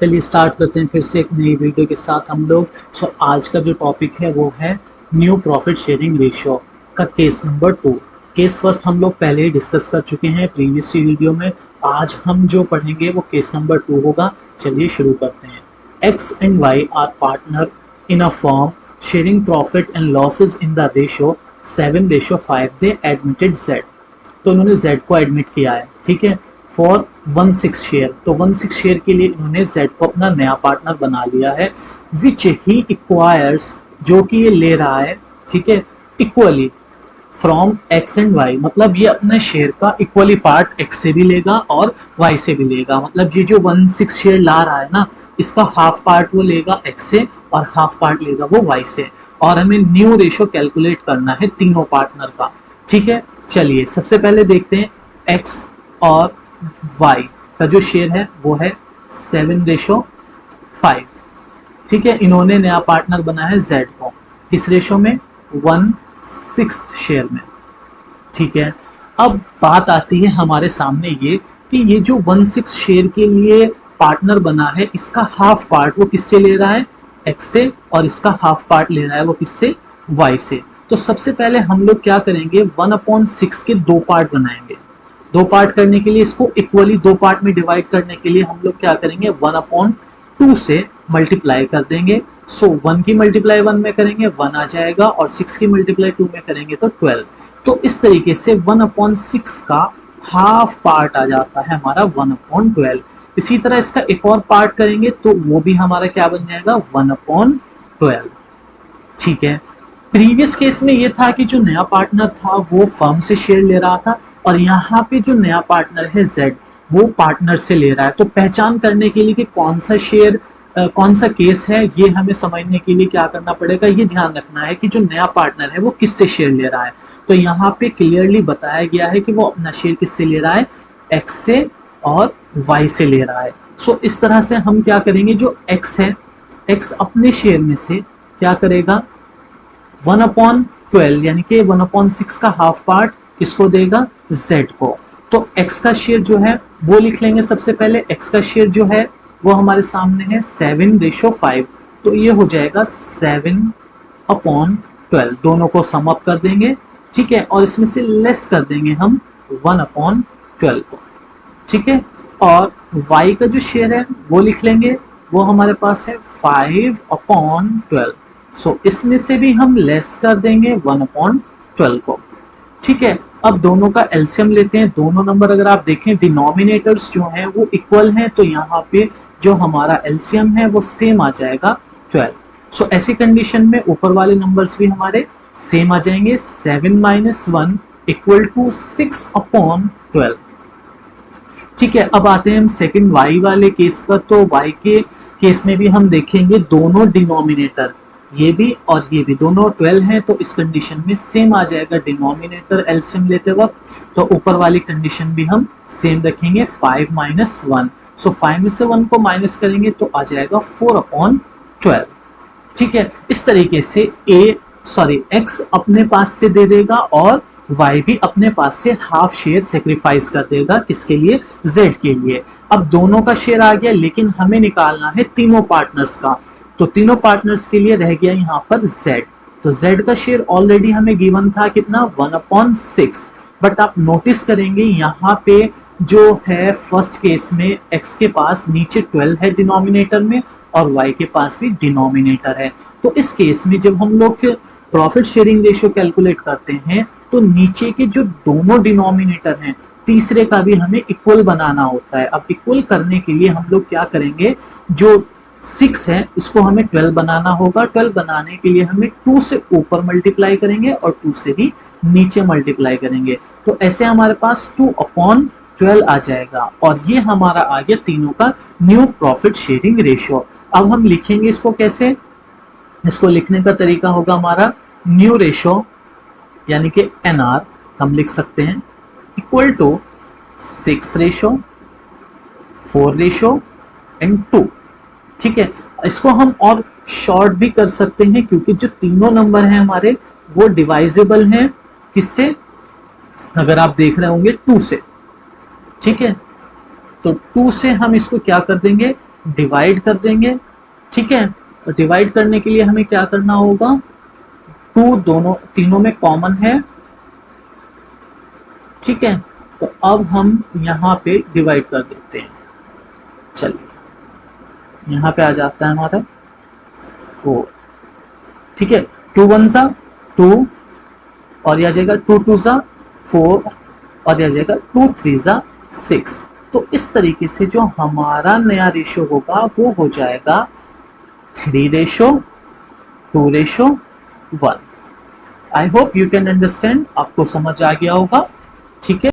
चलिए स्टार्ट करते हैं फिर से एक नई वीडियो के साथ हम लोग। आज का जो टॉपिक है वो है न्यू प्रॉफिट शेयरिंग रेशियो का केस नंबर 2। केस फर्स्ट हम लोग पहले ही डिस्कस कर चुके हैं प्रीवियस वीडियो में। आज हम जो पढ़ेंगे वो केस नंबर 2 होगा। चलिए शुरू करते हैं। X and Y are partner in a firm sharing profit and losses in the ratio 7:5। They admitted Z. तो इन्होंने Z को एडमिट किया है, ठीक है, फॉर 1/6 शेयर। तो 1/6 शेयर के लिए इन्होंने Z को अपना नया पार्टनर बना लिया है, विच ही इक्वायर्स, जो कि ये ले रहा है, ठीक है, equally from X and Y। मतलब ये अपने शेयर का इक्वली पार्ट X से भी लेगा और Y से भी लेगा। मतलब ये जो 1/6 शेयर ला रहा है ना, इसका हाफ पार्ट वो लेगा X से और हाफ पार्ट लेगा वो Y से। और हमें न्यू रेशो कैलकुलेट करना है तीनों पार्टनर का, ठीक है। चलिए सबसे पहले देखते हैं X और Y का जो शेयर है वो है 7:5, ठीक है। इन्होंने नया पार्टनर बनाया है Z को, किस रेशो में, 1/6 शेयर में, ठीक है। अब बात आती है हमारे सामने ये कि ये जो 1/6 शेयर के लिए पार्टनर बना है, इसका हाफ पार्ट वो किससे ले रहा है, X से, और इसका हाफ पार्ट ले रहा है वो किससे, Y से। तो सबसे पहले हम लोग क्या करेंगे, 1/6 के दो पार्ट बनाएंगे। दो पार्ट करने के लिए, इसको इक्वली दो पार्ट में डिवाइड करने के लिए हम लोग क्या करेंगे, 1/2 से मल्टीप्लाई कर देंगे। सो 1 की मल्टीप्लाई 1 में करेंगे 1 आ जाएगा, और 6 की मल्टीप्लाई 2 में करेंगे तो 12। तो इस तरीके से 1/6 का हाफ पार्ट आ जाता है हमारा 1/12। इसी तरह इसका एक और पार्ट करेंगे तो वो भी हमारा क्या बन जाएगा, 1/12, ठीक है। प्रीवियस केस में ये था कि जो नया पार्टनर था वो फर्म से शेयर ले रहा था, और यहाँ पे जो नया पार्टनर है Z, वो पार्टनर से ले रहा है। तो पहचान करने के लिए कि कौन सा शेयर कौन सा केस है, ये हमें समझने के लिए क्या करना पड़ेगा, ये ध्यान रखना है कि जो नया पार्टनर है वो किससे शेयर ले रहा है। तो यहाँ पे क्लियरली बताया गया है कि वो अपना शेयर किससे ले रहा है, X से और Y से ले रहा है। सो इस तरह से हम क्या करेंगे, जो X है, X अपने शेयर में से क्या करेगा, 1/12 यानी कि 1/6 का हाफ पार्ट किसको देगा, Z को। तो X का शेयर जो है वो लिख लेंगे। सबसे पहले X का शेयर जो है वो हमारे सामने है 7:5। तो ये हो जाएगा 7/12, दोनों को सम अप कर देंगे, ठीक है, और इसमें से लेस कर देंगे हम 1/12 को, ठीक है। और Y का जो शेयर है वो लिख लेंगे, वो हमारे पास है 5/12। सो इसमें से भी हम लेस कर देंगे 1/12 को, ठीक है। अब दोनों का एलसीएम लेते हैं। दोनों नंबर अगर आप देखें, डिनोमिनेटर्स जो हैं वो इक्वल हैं, तो यहाँ पे जो हमारा एलसीएम है वो सेम आ जाएगा 12। सो ऐसी कंडीशन में ऊपर वाले नंबर्स भी हमारे सेम आ जाएंगे। 7 - 1 = 6/12, ठीक है। अब आते हैं हम सेकंड Y वाले केस पर। तो Y के केस में भी हम देखेंगे दोनों डिनोमिनेटर, ये भी और ये भी, दोनों 12 हैं, तो इस कंडीशन में सेम आ जाएगा डिनोमिनेटर एलसीएम लेते वक्त। तो ऊपर वाली कंडीशन भी हम सेम रखेंगे, 5 - 1। सो 5 में से 1 को माइनस करेंगे तो आ जाएगा 4/12, ठीक है। इस तरीके से X अपने पास से दे देगा और Y भी अपने पास से हाफ शेयर सेक्रीफाइस कर देगा, किसके लिए, Z के लिए। अब दोनों का शेयर आ गया, लेकिन हमें निकालना है तीनों पार्टनर्स का। तो तीनों पार्टनर्स के लिए रह गया यहाँ पर Z। तो Z का शेयर ऑलरेडी हमें गिवन था कितना, 1/6। बट आप नोटिस करेंगे यहाँ पे जो है फर्स्ट केस में X के पास नीचे 12 है डिनोमिनेटर में, और Y के पास भी डिनोमिनेटर है। तो इस केस में जब हम लोग प्रॉफिट शेयरिंग रेशियो कैलकुलेट करते हैं, तो नीचे के जो दोनों डिनोमिनेटर हैं, तीसरे का भी हमें इक्वल बनाना होता है। अब इक्वल करने के लिए हम लोग क्या करेंगे, जो 6 है इसको हमें 12 बनाना होगा। 12 बनाने के लिए हमें 2 से ऊपर मल्टीप्लाई करेंगे और 2 से भी नीचे मल्टीप्लाई करेंगे। तो ऐसे हमारे पास 2/12 आ जाएगा, और ये हमारा आ गया तीनों का न्यू प्रॉफिट शेयरिंग रेशियो। अब हम लिखेंगे इसको कैसे, इसको लिखने का तरीका होगा हमारा न्यू रेशियो यानी कि NR हम लिख सकते हैं इक्वल टू 6:4 एंड 2, ठीक है। इसको हम और शॉर्ट भी कर सकते हैं, क्योंकि जो तीनों नंबर हैं हमारे वो डिवाइजेबल हैं, किससे, अगर आप देख रहे होंगे 2 से, ठीक है। तो 2 से हम इसको क्या कर देंगे, डिवाइड कर देंगे, ठीक है। और डिवाइड करने के लिए हमें क्या करना होगा, 2 दोनों तीनों में कॉमन है, ठीक है। तो अब हम यहाँ पे डिवाइड कर देते हैं। चलिए यहाँ पे आ जाता है हमारा 4, ठीक है। 2 1 सा 2, और यह आ जाएगा 2 2 सा 4, और यह आ जाएगा 2 3 सा 6। तो इस तरीके से जो हमारा नया रेशो होगा वो हो जाएगा 3:2:1। I hope you can understand, आपको समझ आ गया होगा, ठीक है।